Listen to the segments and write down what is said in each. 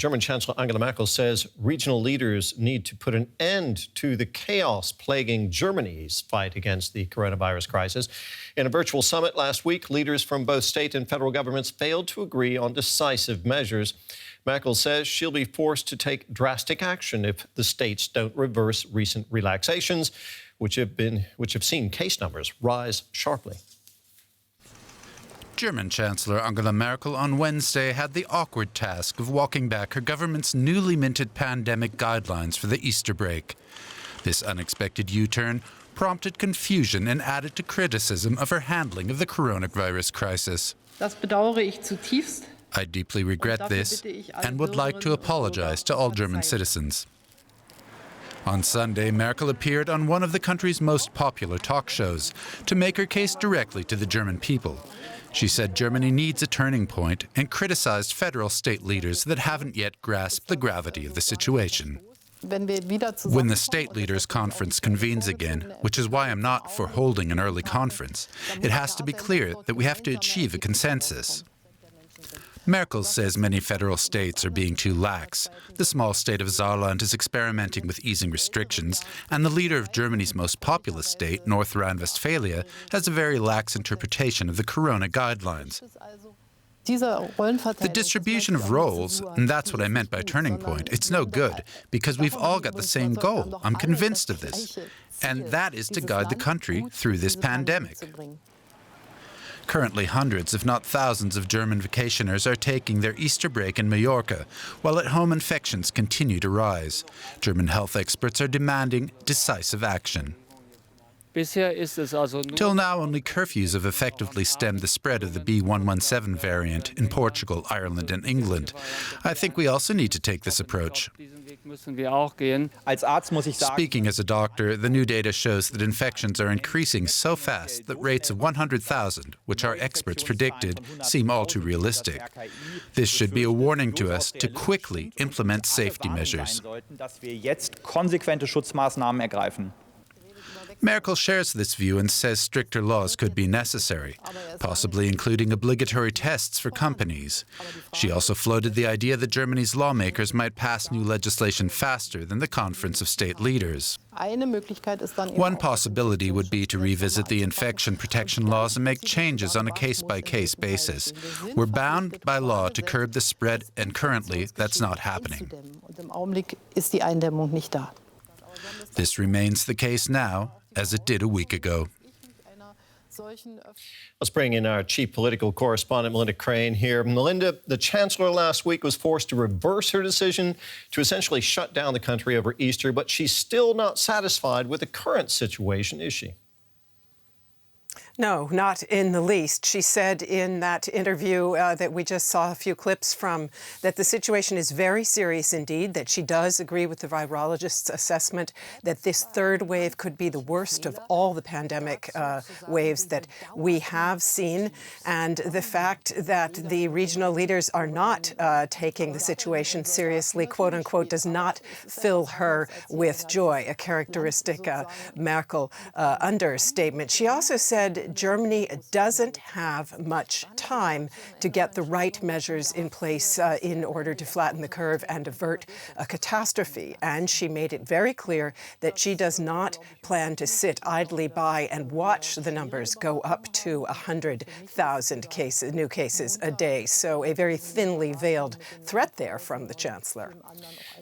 German Chancellor Angela Merkel says regional leaders need to put an end to the chaos plaguing Germany's fight against the coronavirus crisis. In a virtual summit last week, leaders from both state and federal governments failed to agree on decisive measures. Merkel says she'll be forced to take drastic action if the states don't reverse recent relaxations, which have seen case numbers rise sharply. German Chancellor Angela Merkel on Wednesday had the awkward task of walking back her government's newly minted pandemic guidelines for the Easter break. This unexpected U-turn prompted confusion and added to criticism of her handling of the coronavirus crisis. Das bedauere ich zutiefst. I deeply regret this and would like to apologize to all German citizens. On Sunday, Merkel appeared on one of the country's most popular talk shows to make her case directly to the German people. She said Germany needs a turning point and criticized federal state leaders that haven't yet grasped the gravity of the situation. When the State Leaders Conference convenes again, which is why I'm not for holding an early conference, it has to be clear that we have to achieve a consensus. Merkel says many federal states are being too lax. The small state of Saarland is experimenting with easing restrictions, and the leader of Germany's most populous state, North Rhine-Westphalia, has a very lax interpretation of the corona guidelines. The distribution of roles, and that's what I meant by turning point, it's no good, because we've all got the same goal. I'm convinced of this. And that is to guide the country through this pandemic. Currently, hundreds, if not thousands, of German vacationers are taking their Easter break in Mallorca, while at-home infections continue to rise. German health experts are demanding decisive action. Till now, only curfews have effectively stemmed the spread of the B.1.1.7 variant in Portugal, Ireland and England. I think we also need to take this approach. Speaking as a doctor, the new data shows that infections are increasing so fast that rates of 100,000, which our experts predicted, seem all too realistic. This should be a warning to us to quickly implement safety measures. Merkel shares this view and says stricter laws could be necessary, possibly including obligatory tests for companies. She also floated the idea that Germany's lawmakers might pass new legislation faster than the Conference of State Leaders. One possibility would be to revisit the infection protection laws and make changes on a case-by-case basis. We're bound by law to curb the spread, and currently that's not happening. This remains the case now, as it did a week ago. Let's bring in our chief political correspondent, Melinda Crane, here. Melinda, the Chancellor last week was forced to reverse her decision to essentially shut down the country over Easter, but she's still not satisfied with the current situation, is she? No, not in the least. She said in that interview that we just saw a few clips from that the situation is very serious indeed, that she does agree with the virologist's assessment that this third wave could be the worst of all the pandemic waves that we have seen. And the fact that the regional leaders are not taking the situation seriously, quote unquote, does not fill her with joy, a characteristic Merkel understatement. She also said Germany doesn't have much time to get the right measures in place in order to flatten the curve and avert a catastrophe. And she made it very clear that she does not plan to sit idly by and watch the numbers go up to 100,000 new cases a day. So a very thinly veiled threat there from the Chancellor.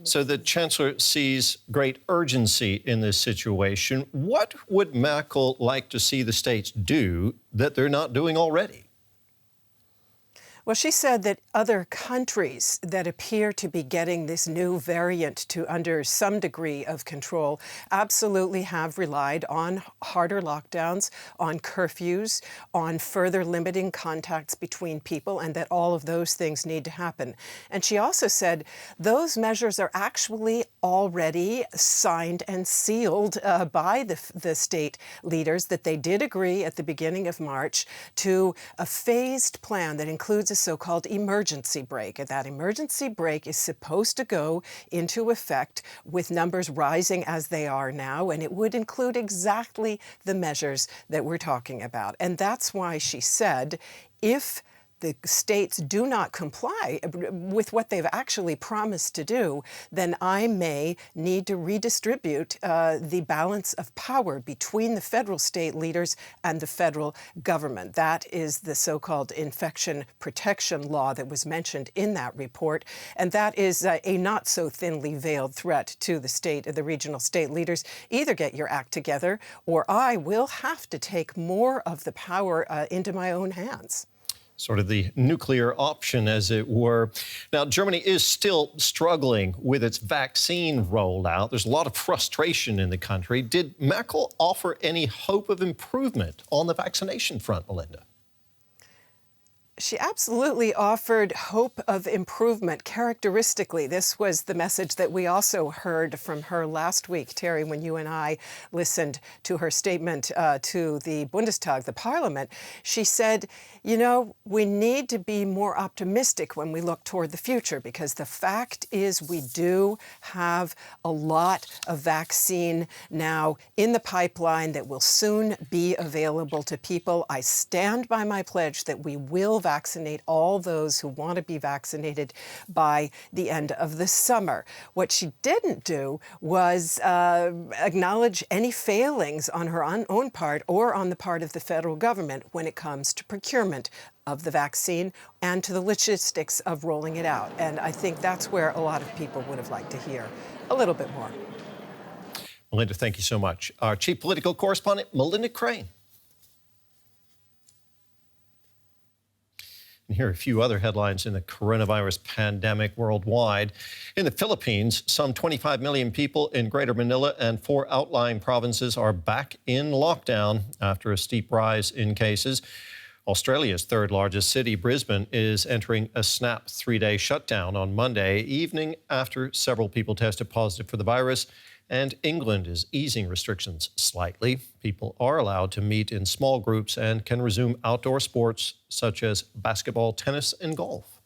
So the Chancellor sees great urgency in this situation. What would Merkel like to see the states do that they're not doing already? Well, she said that other countries that appear to be getting this new variant to under some degree of control absolutely have relied on harder lockdowns, on curfews, on further limiting contacts between people, and that all of those things need to happen. And she also said those measures are actually already signed and sealed by the state leaders, that they did agree at the beginning of March to a phased plan that includes a so-called emergency brake. And that emergency brake is supposed to go into effect with numbers rising as they are now, and it would include exactly the measures that we're talking about. And that's why she said, if the states do not comply with what they've actually promised to do, then I may need to redistribute the balance of power between the federal state leaders and the federal government. That is the so-called infection protection law that was mentioned in that report, and that is a not so thinly veiled threat to the regional state leaders. Either get your act together, or I will have to take more of the power into my own hands. Sort of the nuclear option, as it were. Now, Germany is still struggling with its vaccine rollout. There's a lot of frustration in the country. Did Merkel offer any hope of improvement on the vaccination front, Melinda? She absolutely offered hope of improvement. Characteristically, this was the message that we also heard from her last week, Terry, when you and I listened to her statement to the Bundestag, the parliament. She said, you know, we need to be more optimistic when we look toward the future, because the fact is we do have a lot of vaccine now in the pipeline that will soon be available to people. I stand by my pledge that we will vaccinate all those who want to be vaccinated by the end of the summer. What she didn't do was acknowledge any failings on her own part or on the part of the federal government when it comes to procurement of the vaccine and to the logistics of rolling it out. And I think that's where a lot of people would have liked to hear a little bit more. Melinda, thank you so much. Our chief political correspondent, Melinda Crane. And here are a few other headlines in the coronavirus pandemic worldwide. In the Philippines, some 25 million people in Greater Manila and 4 outlying provinces are back in lockdown after a steep rise in cases. Australia's third largest city, Brisbane, is entering a snap 3-day shutdown on Monday evening after several people tested positive for the virus. And England is easing restrictions slightly. People are allowed to meet in small groups and can resume outdoor sports such as basketball, tennis, and golf.